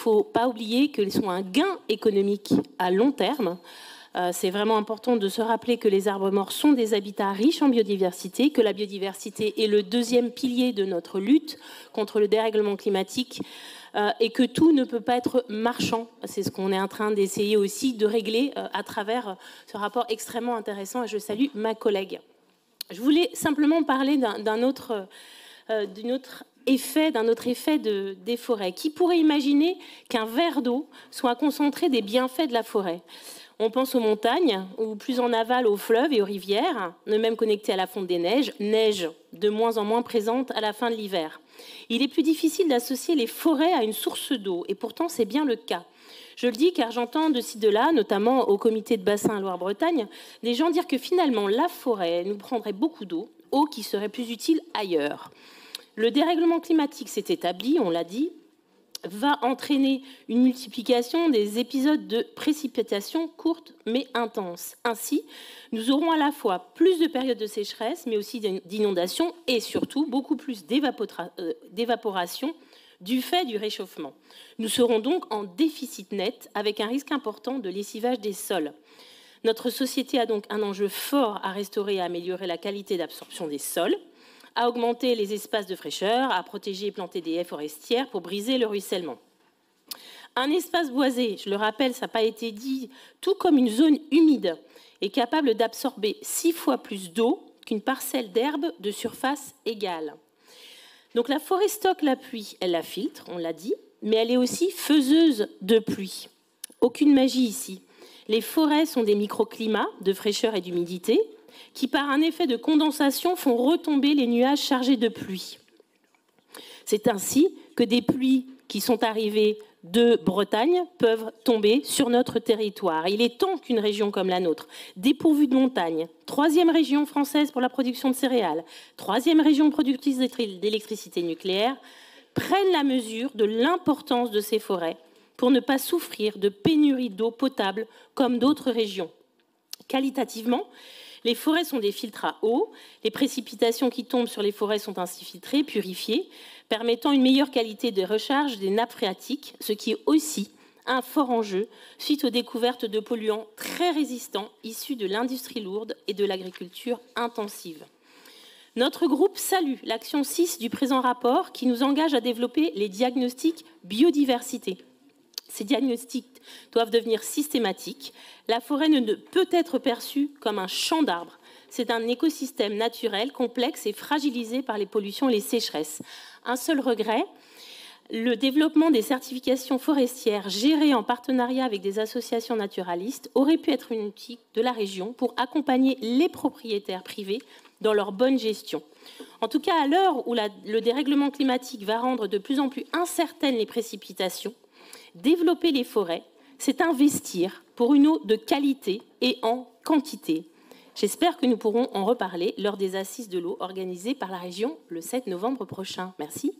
ne faut pas oublier qu'elles sont un gain économique à long terme. C'est vraiment important de se rappeler que les arbres morts sont des habitats riches en biodiversité, que la biodiversité est le deuxième pilier de notre lutte contre le dérèglement climatique et que tout ne peut pas être marchand. C'est ce qu'on est en train d'essayer aussi de régler à travers ce rapport extrêmement intéressant et je salue ma collègue. Je voulais simplement parler d'un autre effet des forêts. Qui pourrait imaginer qu'un verre d'eau soit concentré des bienfaits de la forêt ? On pense aux montagnes, ou plus en aval aux fleuves et aux rivières, même connectées à la fonte des neiges, neige de moins en moins présente à la fin de l'hiver. Il est plus difficile d'associer les forêts à une source d'eau, et pourtant c'est bien le cas. Je le dis car j'entends de ci de là, notamment au comité de bassin Loire-Bretagne, des gens dire que finalement la forêt nous prendrait beaucoup d'eau, eau qui serait plus utile ailleurs. Le dérèglement climatique s'est établi, on l'a dit, va entraîner une multiplication des épisodes de précipitations courtes mais intenses. Ainsi, nous aurons à la fois plus de périodes de sécheresse, mais aussi d'inondations et surtout beaucoup plus d'évaporation du fait du réchauffement. Nous serons donc en déficit net avec un risque important de lessivage des sols. Notre société a donc un enjeu fort à restaurer et à améliorer la qualité d'absorption des sols, à augmenter les espaces de fraîcheur, à protéger et planter des haies forestières pour briser le ruissellement. Un espace boisé, je le rappelle, ça n'a pas été dit, tout comme une zone humide, est capable d'absorber 6 fois plus d'eau qu'une parcelle d'herbe de surface égale. Donc la forêt stocke la pluie, elle la filtre, on l'a dit, mais elle est aussi faiseuse de pluie. Aucune magie ici. Les forêts sont des microclimats de fraîcheur et d'humidité, qui, par un effet de condensation, font retomber les nuages chargés de pluie. C'est ainsi que des pluies qui sont arrivées de Bretagne peuvent tomber sur notre territoire. Il est temps qu'une région comme la nôtre, dépourvue de montagnes, 3e région française pour la production de céréales, 3e région productrice d'électricité nucléaire, prenne la mesure de l'importance de ces forêts pour ne pas souffrir de pénurie d'eau potable comme d'autres régions. Qualitativement, les forêts sont des filtres à eau. Les précipitations qui tombent sur les forêts sont ainsi filtrées, purifiées, permettant une meilleure qualité de recharge des nappes phréatiques, ce qui est aussi un fort enjeu suite aux découvertes de polluants très résistants issus de l'industrie lourde et de l'agriculture intensive. Notre groupe salue l'action 6 du présent rapport qui nous engage à développer les diagnostics biodiversité. Ces diagnostics doivent devenir systématiques. La forêt ne peut être perçue comme un champ d'arbres. C'est un écosystème naturel, complexe et fragilisé par les pollutions et les sécheresses. Un seul regret, le développement des certifications forestières gérées en partenariat avec des associations naturalistes aurait pu être une outil de la région pour accompagner les propriétaires privés dans leur bonne gestion. En tout cas, à l'heure où le dérèglement climatique va rendre de plus en plus incertaines les précipitations, développer les forêts, c'est investir pour une eau de qualité et en quantité. J'espère que nous pourrons en reparler lors des assises de l'eau organisées par la région le 7 novembre prochain. Merci.